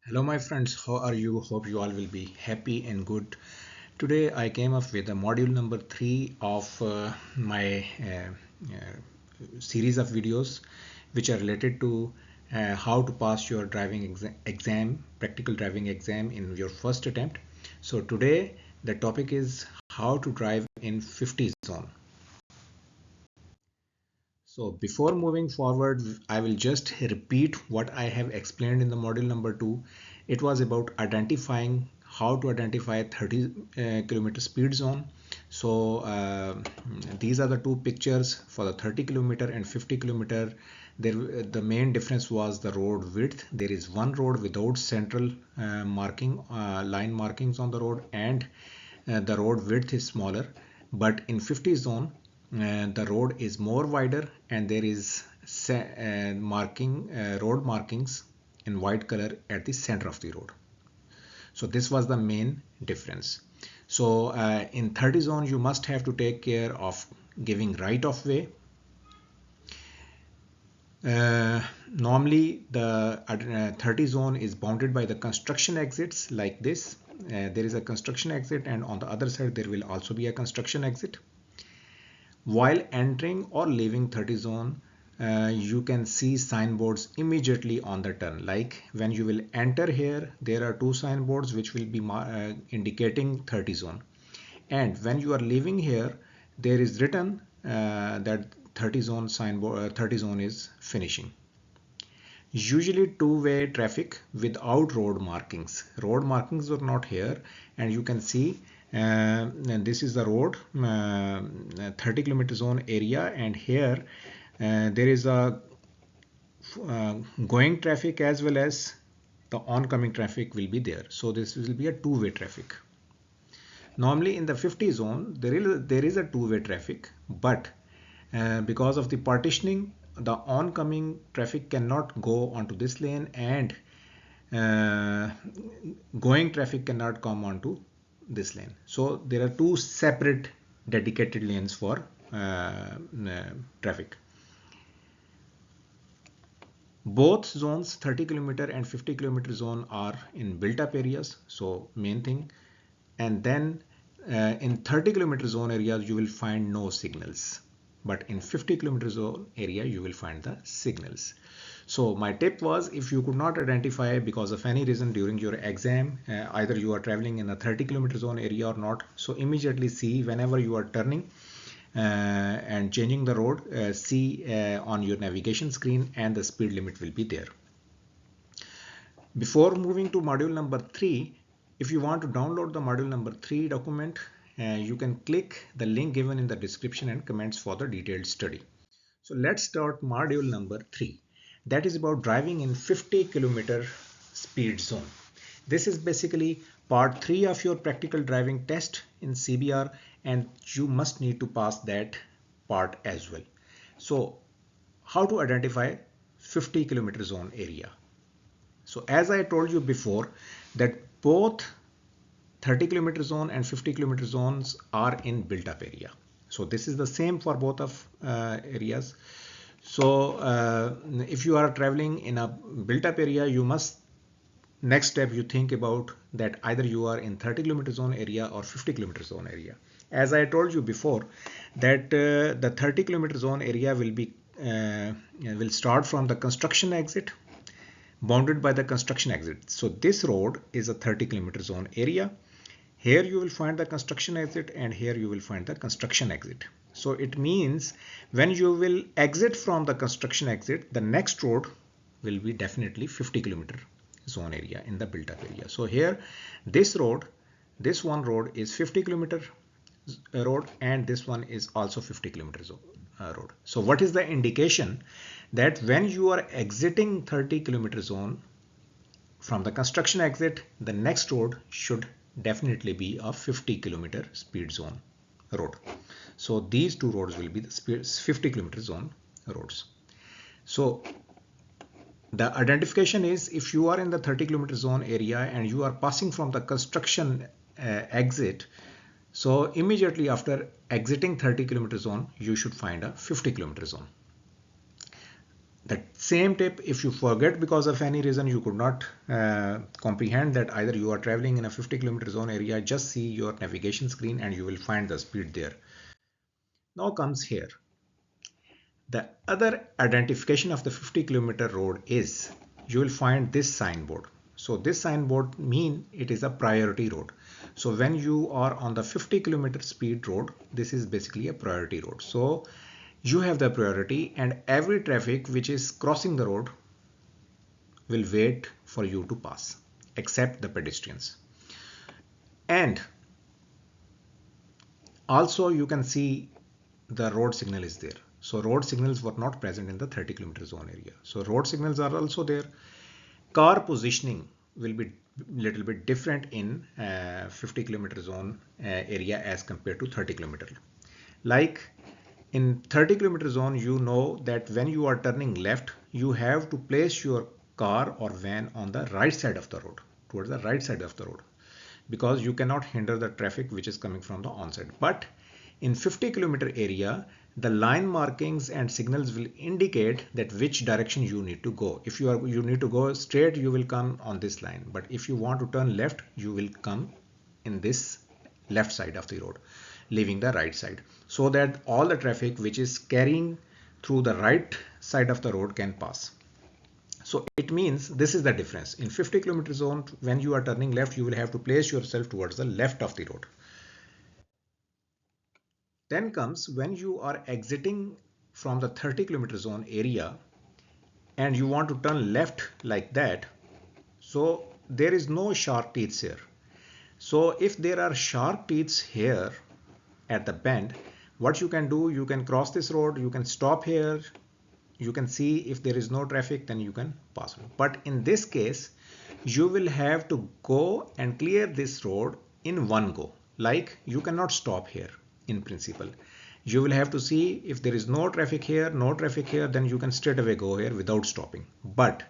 Hello my friends, how are you? Hope you all will be happy and good. Today I came up with a module number 3 of my series of videos which are related to how to pass your driving exam, practical driving exam in your first attempt. So today the topic is how to drive in 50 zone. So before moving forward, I will just repeat what I have explained in the module number 2. It was about identifying how to identify 30 kilometer speed zone. So these are the two pictures for the 30 kilometer and 50 kilometer. The main difference was the road width. There is one road without central line markings on the road, and the road width is smaller. But in 50 zone, the road is more wider and there is road markings in white color at the center of the road. So this was the main difference. So in 30 zone you must have to take care of giving right of way. Normally the 30 zone is bounded by the construction exits like this. There is a construction exit, and on the other side there will also be a construction exit. While entering or leaving 30 zone, you can see signboards immediately on the turn. Like when you will enter here, there are two signboards which will be indicating 30 zone. And when you are leaving here, there is written that 30 zone signboard, 30 zone is finishing. Usually two-way traffic without road markings. Road markings are not here, and you can see and this is the road 30 kilometer zone area, and here there is a going traffic as well as the oncoming traffic will be there. So this will be a two-way traffic. Normally in the 50 zone there is a two-way traffic, but because of the partitioning, the oncoming traffic cannot go onto this lane, and going traffic cannot come onto this lane. So there are two separate dedicated lanes for traffic. Both zones, 30 kilometer and 50 kilometer zone, are in built up areas. So main thing. And then in 30 kilometer zone areas you will find no signals, but in 50 kilometer zone area you will find the signals. So my tip was, if you could not identify because of any reason during your exam, either you are traveling in a 30 kilometer zone area or not, so immediately see whenever you are turning and changing the road, see on your navigation screen, and the speed limit will be there. Before moving to module number 3, if you want to download the module number 3 document, you can click the link given in the description and comments for the detailed study. So let's start module number 3. That is about driving in 50 kilometer speed zone. This is basically part 3 of your practical driving test in CBR, and you must need to pass that part as well. So how to identify 50 kilometer zone area? So as I told you before, that both 30 kilometer zone and 50 kilometer zones are in built up area. So this is the same for both of areas. So if you are traveling in a built up area, you must, next step you think about that either you are in 30 kilometer zone area or 50 kilometer zone area. As I told you before, that the 30 kilometer zone area will start from the construction exit, bounded by the construction exit. So this road is a 30 kilometer zone area. Here you will find the construction exit, and here you will find the construction exit. So it means when you will exit from the construction exit, the next road will be definitely 50 kilometer zone area in the built up area. So here this one road is 50 kilometer road, and this one is also 50 kilometer road. So what is the indication? That when you are exiting 30 kilometer zone from the construction exit, the next road should definitely be a 50 kilometer speed zone road. So these two roads will be the 50 kilometer zone roads. So the identification is, if you are in the 30 kilometer zone area and you are passing from the construction exit, so immediately after exiting 30 kilometer zone, you should find a 50 kilometer zone. The same tip, if you forget because of any reason you could not comprehend that either you are traveling in a 50 kilometer zone area, just see your navigation screen and you will find the speed there. Now comes here. The other identification of the 50 kilometer road is you will find this signboard. So this signboard mean it is a priority road. So when you are on the 50 kilometer speed road, this is basically a priority road. So you have the priority and every traffic which is crossing the road will wait for you to pass, except the pedestrians. And also you can see the road signal is there. So road signals were not present in the 30 kilometer zone area. So road signals are also there. Car positioning will be little bit different in 50 kilometer zone area as compared to 30 kilometer. Like in 30 kilometer zone, you know that when you are turning left, you have to place your car or van on the right side of the road, towards the right side of the road, because you cannot hinder the traffic which is coming from the onside. But in 50 kilometer area, the line markings and signals will indicate that which direction you need to go. If you need to go straight, you will come on this line. But if you want to turn left, you will come in this left side of the road, leaving the right side, so that all the traffic which is carrying through the right side of the road can pass. So it means this is the difference. In 50 kilometer zone, when you are turning left, you will have to place yourself towards the left of the road. Then comes when you are exiting from the 30 kilometer zone area and you want to turn left like that. So there is no sharp teeth here. So if there are sharp teeth here at the bend, what you can do, you can cross this road, you can stop here, you can see if there is no traffic, then you can pass on. But in this case, you will have to go and clear this road in one go. Like you cannot stop here in principle. You will have to see if there is no traffic here, then you can straight away go here without stopping. But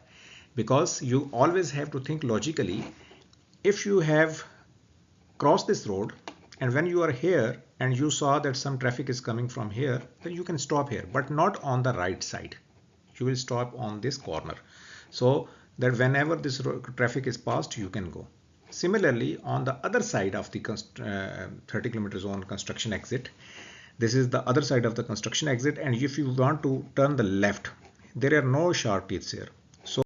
because you always have to think logically, if you have crossed this road and when you are here and you saw that some traffic is coming from here, then you can stop here, but not on the right side. You will stop on this corner, so that whenever this traffic is passed, you can go. Similarly, on the other side of the 30 kilometer zone construction exit, this is the other side of the construction exit, and if you want to turn the left, there are no sharp teeth here. So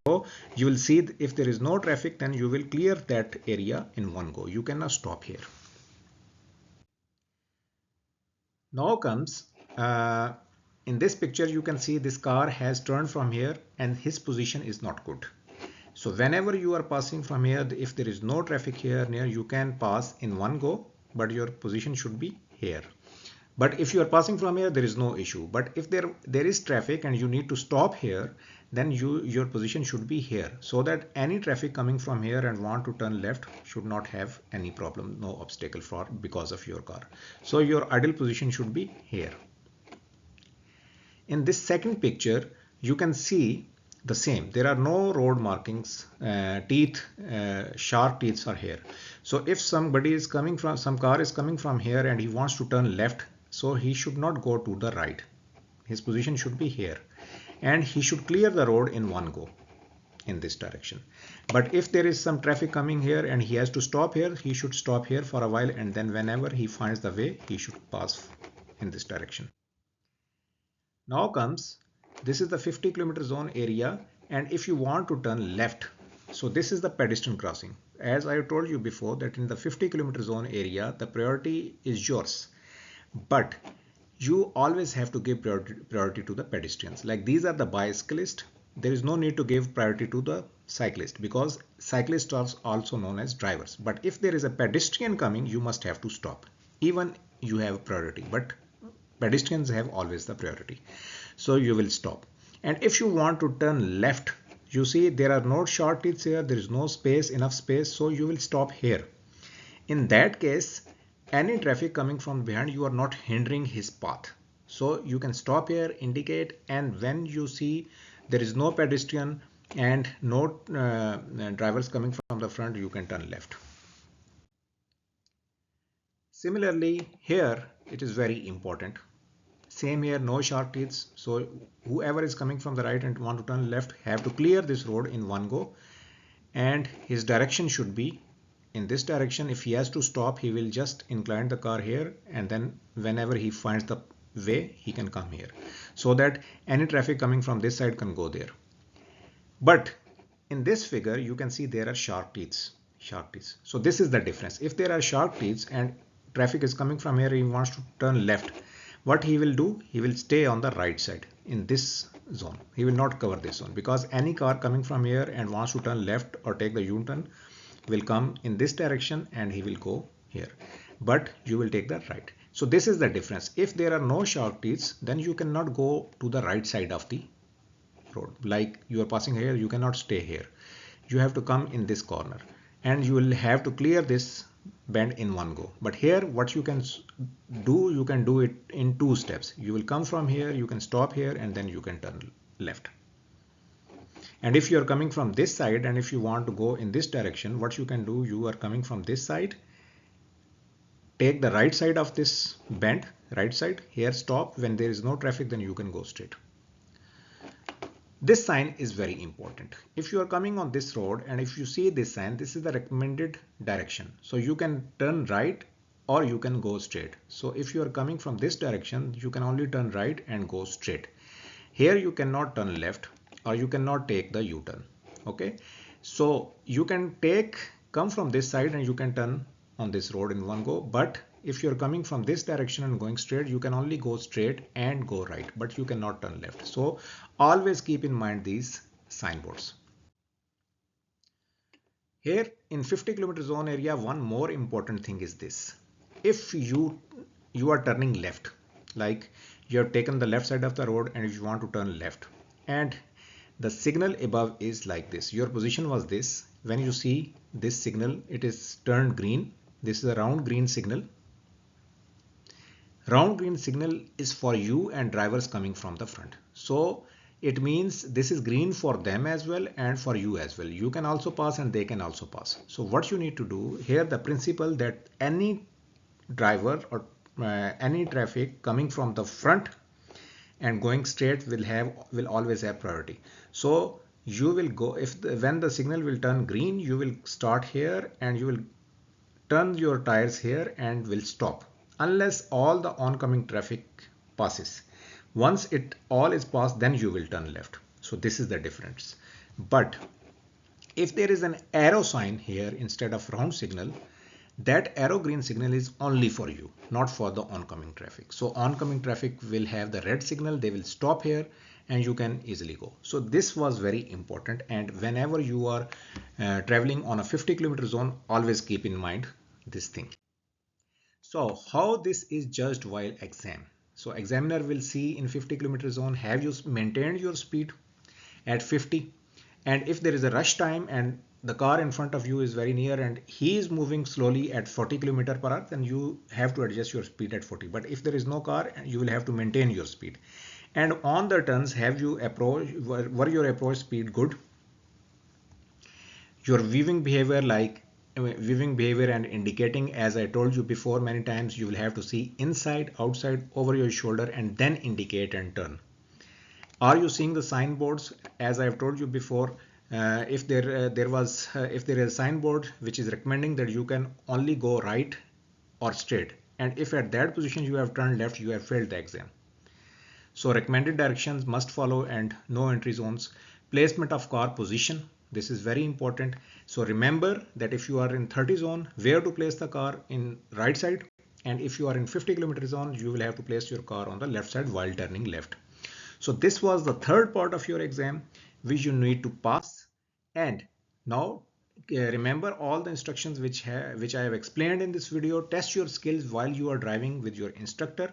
you will see if there is no traffic, then you will clear that area in one go. You cannot stop here. Now comes in this picture, you can see this car has turned from here and his position is not good. So whenever you are passing from here, if there is no traffic here near, you can pass in one go, but your position should be here. But if you are passing from here, there is no issue. But if there is traffic and you need to stop here, then your position should be here, so that any traffic coming from here and want to turn left should not have any problem, no obstacle for because of your car. So your ideal position should be here. In this second picture, you can see the same. There are no road markings, sharp teeth are here. So if somebody is coming from, some car is coming from here and he wants to turn left, so he should not go to the right. His position should be here and he should clear the road in one go in this direction. But if there is some traffic coming here and he has to stop here, he should stop here for a while, and then whenever he finds the way, he should pass in this direction. Now comes, this is the 50 kilometer zone area, and if you want to turn left, so this is the pedestrian crossing. As I told you before, that in the 50 kilometer zone area, the priority is yours, but you always have to give priority to the pedestrians. Like these are the bicyclists, there is no need to give priority to the cyclist, because cyclists are also known as drivers. But if there is a pedestrian coming, you must have to stop. Even you have priority, but pedestrians have always the priority, so you will stop. And if you want to turn left, you see there are no short teeth here, there is no space, enough space, so you will stop here. In that case, any traffic coming from behind, you are not hindering his path, so you can stop here, indicate, and when you see there is no pedestrian and no drivers coming from the front, you can turn left. Similarly, here it is very important. Same here, no sharp teeth. So whoever is coming from the right and want to turn left have to clear this road in one go, and his direction should be in this direction. If he has to stop, he will just incline the car here, and then whenever he finds the way, he can come here, so that any traffic coming from this side can go there. But in this figure you can see there are sharp teeth. So this is the difference. If there are sharp teeth and traffic is coming from here, he wants to turn left, what he will do, he will stay on the right side in this zone. He will not cover this zone, because any car coming from here and wants to turn left or take the U-turn will come in this direction and he will go here, but you will take the right. So this is the difference. If there are no sharp teeth, then you cannot go to the right side of the road. Like you are passing here, you cannot stay here. You have to come in this corner, and you will have to clear this bend in one go. But here what you can do it in two steps. You will come from here, you can stop here, and then you can turn left. And if you are coming from this side and if you want to go in this direction, what you can do, you are coming from this side, take the right side of this bend, right side, here stop. When there is no traffic, then you can go straight. This sign is very important. If you are coming on this road and if you see this sign, this is the recommended direction. So you can turn right or you can go straight. So if you are coming from this direction, you can only turn right and go straight. Here you cannot turn left or you cannot take the U-turn. Okay, so you can come from this side and you can turn on this road in one go. But if you're coming from this direction and going straight, you can only go straight and go right, but you cannot turn left. So always keep in mind these signboards. Here in 50 kilometer zone area, one more important thing is this. If you are turning left, like you have taken the left side of the road and if you want to turn left, and the signal above is like this, your position was this. When you see this signal, it is turned green. This is a round green signal. Round green signal is for you and drivers coming from the front. So it means this is green for them as well and for you as well. You can also pass and they can also pass. So what you need to do here, the principle that any driver or any traffic coming from the front and going straight will always have priority. So you will go, when the signal will turn green, you will start here and you will turn your tires here and will stop unless all the oncoming traffic passes. Once it all is passed, then you will turn left. So this is the difference. But if there is an arrow sign here instead of round signal, that arrow green signal is only for you, not for the oncoming traffic. So oncoming traffic will have the red signal, they will stop here and you can easily go. So this was very important, and whenever you are traveling on a 50 kilometer zone, always keep in mind this thing. So how this is judged while exam? So examiner will see in 50 kilometer zone, have you maintained your speed at 50? And if there is a rush time and the car in front of you is very near and he is moving slowly at 40 km per hour, then you have to adjust your speed at 40. But if there is no car, you will have to maintain your speed. And on the turns, have you were your approach speed good? Your weaving behavior, and indicating, as I told you before many times, you will have to see inside, outside, over your shoulder and then indicate and turn. Are you seeing the signboards? As I have told you before, if there is a signboard which is recommending that you can only go right or straight, and if at that position you have turned left, you have failed the exam. So recommended directions must follow and no entry zones. Placement of car position, this is very important. So remember that if you are in 30 zone, where to place the car in right side, and if you are in 50 kilometer zone, you will have to place your car on the left side while turning left. So this was the third part of your exam which you need to pass. And now remember all the instructions which I have explained in this video. Test your skills while you are driving with your instructor.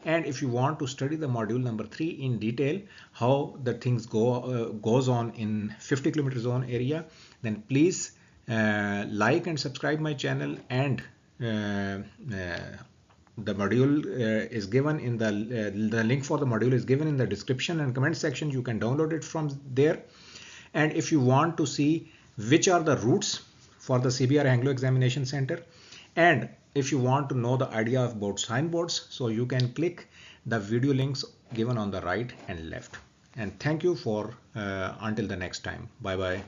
And if you want to study the module number 3 in detail, how the things goes on in 50 kilometer zone area, then please like and subscribe my channel, and the module is given in the link for the module is given in the description and comment section. You can download it from there. And if you want to see which are the routes for the CBR Anglo Examination Center, and if you want to know the idea about signboards, so you can click the video links given on the right and left. And thank you for until the next time. Bye bye.